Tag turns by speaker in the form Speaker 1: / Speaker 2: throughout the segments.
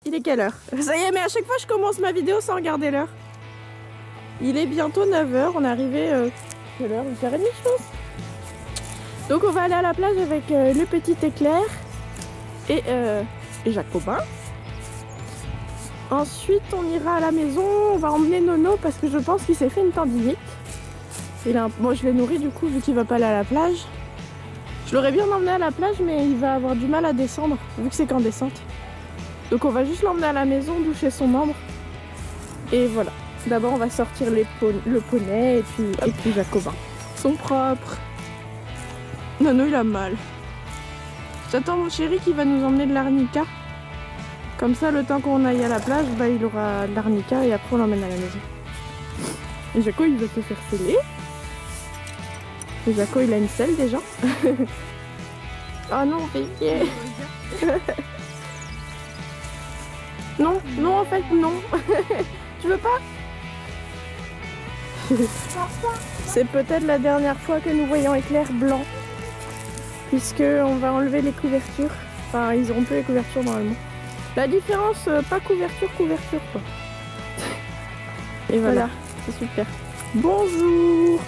Speaker 1: Il est quelle heure? Ça y est, mais à chaque fois je commence ma vidéo sans regarder l'heure. Il est bientôt 9 h, on est arrivé... quelle heure? 8h30 je pense. Donc on va aller à la plage avec le petit Éclair et Jacobin. Ensuite on ira à la maison, on va emmener Nono parce que je pense qu'il s'est fait une tendinite. Moi je l'ai nourri du coup vu qu'il va pas aller à la plage. Je l'aurais bien emmené à la plage mais il va avoir du mal à descendre vu que c'est qu'en descente. Donc on va juste l'emmener à la maison, doucher son membre. Et voilà. D'abord on va sortir le poney et puis Jacobin. Ils sont propres. Nono il a mal. J'attends mon chéri qui va nous emmener de l'arnica. Comme ça le temps qu'on aille à la plage, bah, il aura de l'arnica et après on l'emmène à la maison. Et Jaco il va se faire sceller. Et Jaco il a une selle déjà. Oh non, pitié. Non, non en fait non. Tu veux pas? C'est peut-être la dernière fois que nous voyons Éclair blanc. Puisque on va enlever les couvertures. Enfin ils auront plus les couvertures normalement. La différence, pas couverture quoi. Et voilà, c'est super. Bonjour.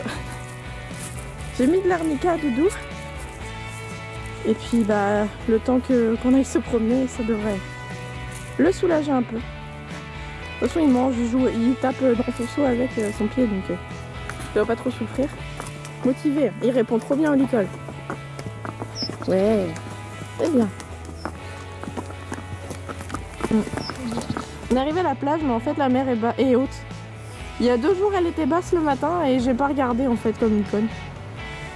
Speaker 1: J'ai mis de l'arnica à Doudou. Et puis bah le temps qu'on aille se promener, ça devrait le soulager un peu. De toute façon il mange, il joue, il tape dans son seau avec son pied donc il doit pas trop souffrir. Motivé, il répond trop bien à l'école. Ouais, c'est bien. On est arrivé à la plage mais en fait la mer est haute. Il y a 2 jours elle était basse le matin et j'ai pas regardé en fait comme une conne.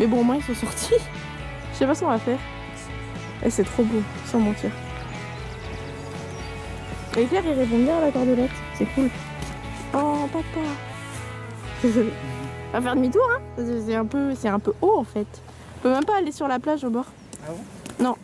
Speaker 1: Mais bon au moins ils sont sortis. Je sais pas ce qu'on va faire. Et c'est trop beau, sans mentir. Et Claire il répond bien à la cordelette, c'est cool. Oh papa. On va faire demi-tour hein. C'est un peu haut en fait. On peut même pas aller sur la plage au bord.
Speaker 2: Ah bon?
Speaker 1: Non.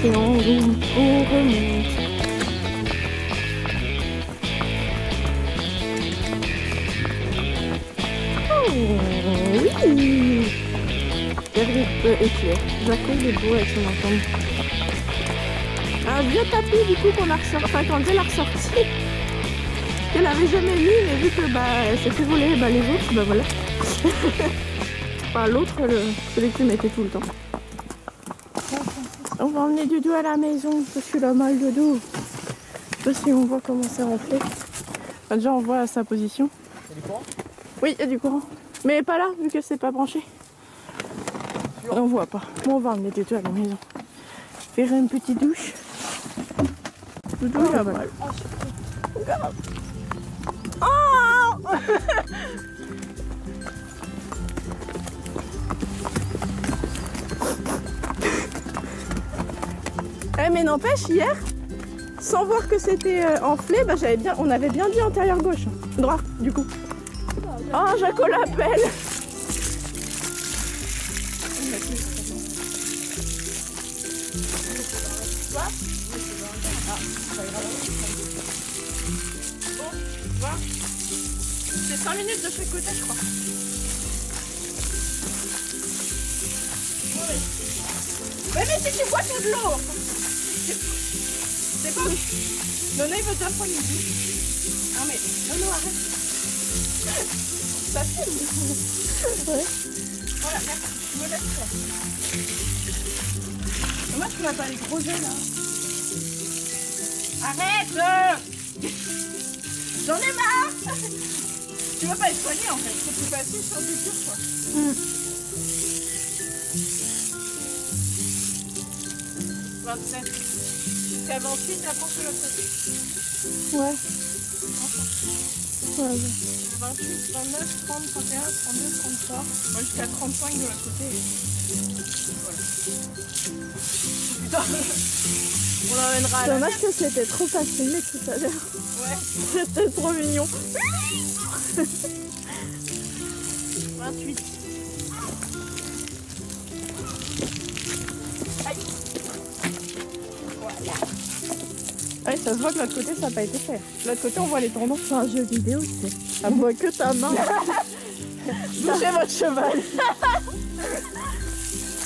Speaker 1: Et on remonte. Oh oui. Éclair. Jaco il est beau avec son ensemble. Un vieux tapis du coup qu'on a ressorti, enfin quand elle l'a ressorti. Elle avait jamais mis mais vu que bah elle s'est fait voler les autres, bah voilà. Enfin l'autre, celui que tu mettais tout le temps. On va emmener Doudou à la maison parce qu'il a mal de dos. Je sais pas si on voit comment c'est renflé. Enfin, déjà on voit sa position.
Speaker 2: Il y a du courant?
Speaker 1: Oui, il y a du courant. Mais pas là vu que c'est pas branché. On voit pas. Bon, on va emmener Doudou à la maison. Faire une petite douche. Doudou il a mal. Regarde. Oh mais n'empêche, hier, sans voir que c'était enflé, bah, on avait bien dit antérieur gauche. Droit, du coup. Oh, Jaco l'appelle. C'est 5 minutes de chaque côté, je crois. Ouais. Mais si tu bois tout de l'eau. C'est pas... Nono, il veut déjà prendre une douche. Non mais, Nono, arrête. Ça filme. Ouais. Voilà, merci. Je me laisse faire. Dommage qu'on n'a pas les gros œufs là. Arrête. J'en ai marre. Tu veux pas être soigné en fait. C'est plus facile sur du dur quoi. 27. Jusqu'à 28, après sur l'autre côté.
Speaker 2: Ouais. Ouais, ouais.
Speaker 1: 28, 29, 30, 31, 32, 33. Moi jusqu'à 35 de l'autre côté. Voilà. Putain. On l'emmènera à la
Speaker 2: Dommage que c'était trop facile tout à l'heure.
Speaker 1: Ouais.
Speaker 2: C'était trop mignon.
Speaker 1: 28. Aïe. Voilà.
Speaker 2: Ouais, ça se voit que l'autre côté ça n'a pas été fait.
Speaker 1: De l'autre côté on voit les tendons.
Speaker 2: C'est un jeu vidéo, tu sais. À moins que ta main.
Speaker 1: Douchez votre cheval.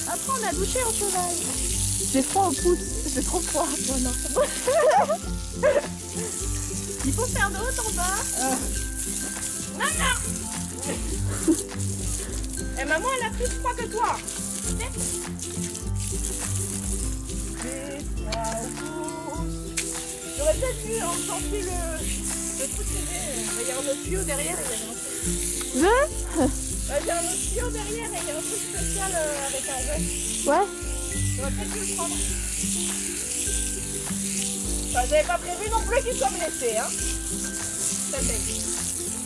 Speaker 1: Après on a douché un cheval.
Speaker 2: J'ai froid au pouce. J'ai trop froid. Voilà.
Speaker 1: Il faut faire de haut en bas. Non, non. Et maman elle a plus froid que toi. J'aurais peut-être dû enchanter le truc que j'ai. Il y a un autre tuyau derrière. Il y a un autre tuyau derrière et il y a un truc spécial avec un jet.
Speaker 2: Ouais.
Speaker 1: J'aurais peut-être dû le prendre. Enfin, j'avais pas prévu non plus qu'il soit blessé, hein.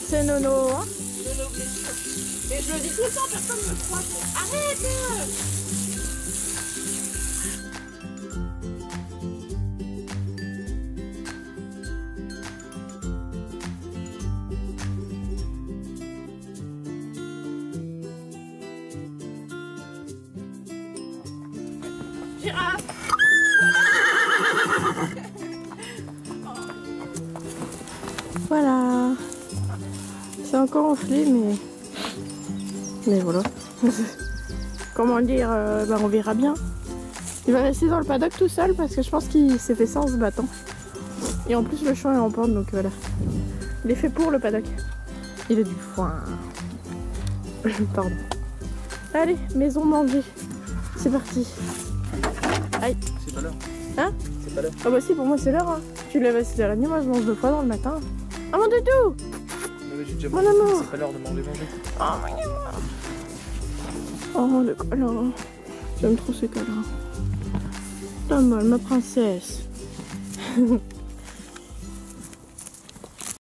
Speaker 2: C'est Nono, hein.
Speaker 1: De nos blessures. Mais je le dis tout le temps, personne ne me croit. Arrête. Girafe.
Speaker 2: Voilà. C'est encore enflé, mais voilà. Comment dire, on verra bien. Il va rester dans le paddock tout seul parce que je pense qu'il s'est fait ça en se battant. Et en plus le champ est en pente, donc voilà. Il est fait pour le paddock. Il a du foin. Pardon. Allez, maison manger. C'est parti. Aïe.
Speaker 3: C'est pas l'heure.
Speaker 2: Hein?
Speaker 3: C'est pas l'heure.
Speaker 2: Ah bah si, pour moi c'est l'heure. Hein. Tu lèves à 6h30, moi je mange 2 fois dans le matin. Ah mon doudou!
Speaker 3: Mais j'ai déjà
Speaker 2: Mon
Speaker 3: mangé.
Speaker 2: amour.
Speaker 3: C'est pas l'heure de manger.
Speaker 2: Oh mon amour. Oh le câlin. J'aime trop ces câlins. Donne-moi ma princesse.